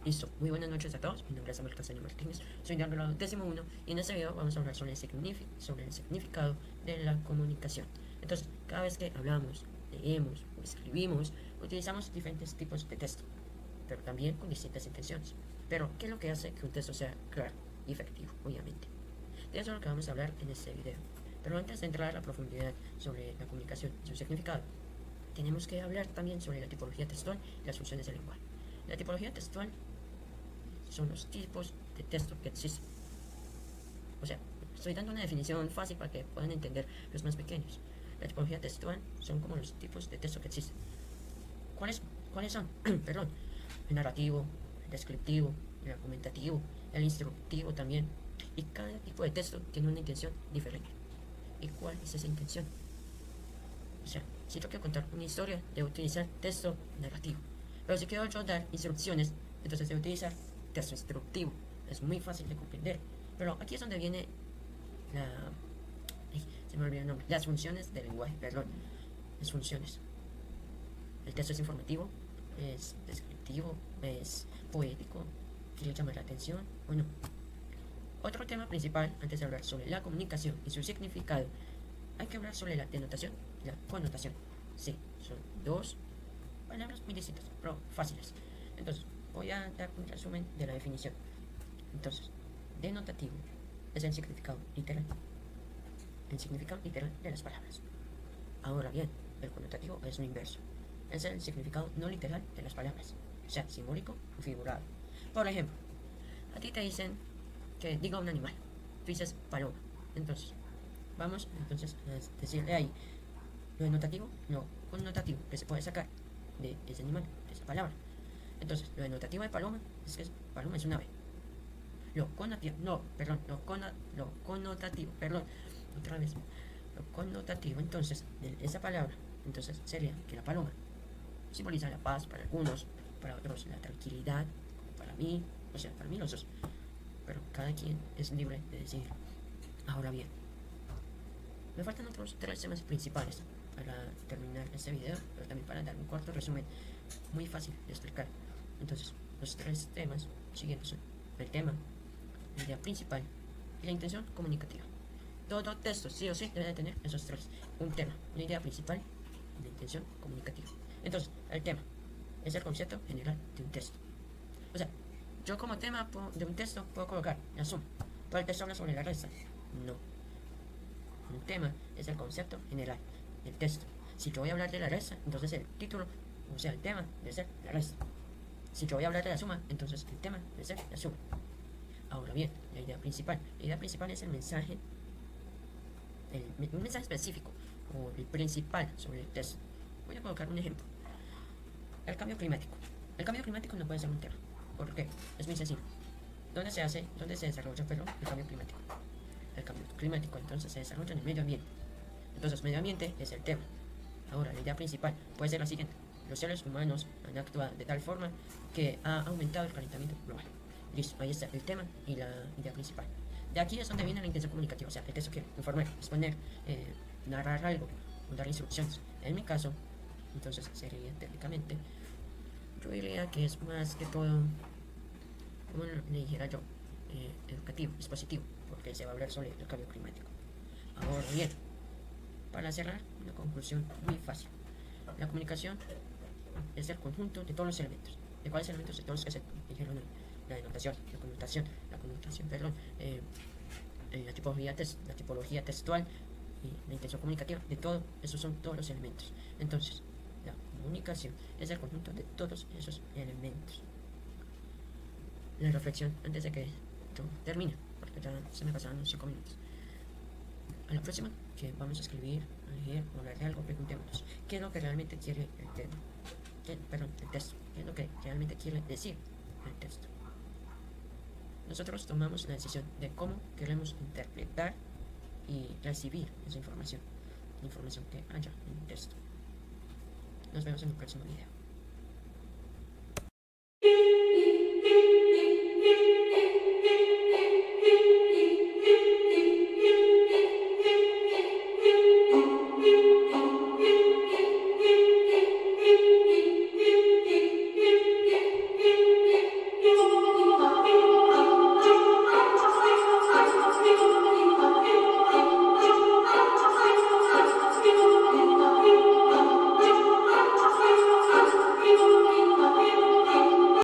Listo, muy buenas noches a todos, mi nombre es Samuel Castaño Martínez, soy de grado 11º y en este video vamos a hablar sobre el significado de la comunicación. Entonces, cada vez que hablamos, leemos o escribimos, utilizamos diferentes tipos de texto, pero también con distintas intenciones. Pero, ¿qué es lo que hace que un texto sea claro y efectivo, obviamente? De eso es lo que vamos a hablar en este video. Pero antes de entrar a la profundidad sobre la comunicación y su significado, tenemos que hablar también sobre la tipología textual y las funciones del lenguaje. La tipología textual son los tipos de texto que existen. O sea, estoy dando una definición fácil para que puedan entender los más pequeños. La tipología textual son como los tipos de texto que existen. ¿Cuáles son? Perdón. El narrativo, el descriptivo, el argumentativo, el instructivo también. Y cada tipo de texto tiene una intención diferente. ¿Y cuál es esa intención? O sea, si yo quiero contar una historia, debo utilizar texto narrativo. Pero si quiero yo dar instrucciones, entonces debo utilizar texto instructivo. Es muy fácil de comprender. Pero aquí es donde viene la... se me olvidó el nombre. Las funciones del lenguaje, perdón. Las funciones. El texto es informativo, es descriptivo, es poético, quiere llamar la atención o no. Otro tema principal, antes de hablar sobre la comunicación y su significado, hay que hablar sobre la denotación y la connotación. Sí, son dos palabras muy distintas, pero fáciles. Entonces, voy a dar un resumen de la definición. Entonces, denotativo es el significado literal. El significado literal de las palabras. Ahora bien, el connotativo es lo inverso. Es el significado no literal de las palabras, o sea, simbólico o figurado. Por ejemplo, a ti te dicen que diga un animal. Tú dices paloma. Entonces, vamos entonces a decirle ahí lo denotativo, lo connotativo que se puede sacar de ese animal, de esa palabra. Entonces, lo denotativo de paloma es que paloma es un ave. Lo connotativo, no, perdón, lo connotativo, perdón, otra vez. Lo connotativo entonces de esa palabra, entonces sería que la paloma simboliza la paz para algunos, para otros la tranquilidad, para mí, o sea, para mí los dos. Pero cada quien es libre de decidir. Ahora bien, me faltan otros tres temas principales para terminar este video, pero también para dar un corto resumen muy fácil de explicar. Entonces, los tres temas siguientes son el tema, la idea principal y la intención comunicativa. Todo texto, sí o sí, debe de tener esos tres. Un tema, una idea principal y una intención comunicativa. Entonces, el tema es el concepto general de un texto. O sea, yo como tema de un texto puedo colocar la suma. Todo el texto habla sobre la resta. No. Un tema es el concepto general del texto. Si yo voy a hablar de la resta, entonces el título, o sea, el tema, debe ser la resta. Si yo voy a hablar de la suma, entonces el tema debe ser la suma. Ahora bien, la idea principal. La idea principal es el mensaje, un mensaje específico o el principal sobre el texto. Voy a colocar un ejemplo. El cambio climático. El cambio climático no puede ser un tema. ¿Por qué? Es muy sencillo. ¿Dónde se desarrolla, el cambio climático? El cambio climático entonces se desarrolla en el medio ambiente. Entonces, medio ambiente es el tema. Ahora, la idea principal puede ser la siguiente. Los seres humanos han actuado de tal forma que ha aumentado el calentamiento global. Listo, ahí está el tema y la idea principal. De aquí es donde viene la intención comunicativa, o sea, el texto quiere informar, exponer, narrar algo, dar instrucciones. En mi caso, entonces sería técnicamente, yo diría que es más que todo, como le dijera yo, educativo, expositivo, porque se va a hablar sobre el cambio climático. Ahora bien, para cerrar, una conclusión muy fácil. La comunicación es el conjunto de todos los elementos. ¿De cuáles elementos? De todos los que se dijeron hoy. La denotación, la connotación, perdón, la tipología textual y la intención comunicativa. De todo, esos son todos los elementos. Entonces, la comunicación es el conjunto de todos esos elementos. La reflexión antes de que yo termine, porque ya se me pasaron los 5 minutos. A la próxima que vamos a escribir, a leer o hablar de algo, preguntémonos qué es lo que realmente quiere el tema, el texto, qué es lo que realmente quiere decir el texto. Nosotros tomamos la decisión de cómo queremos interpretar y recibir esa información, la información que haya en el texto. Nos vemos en el próximo video.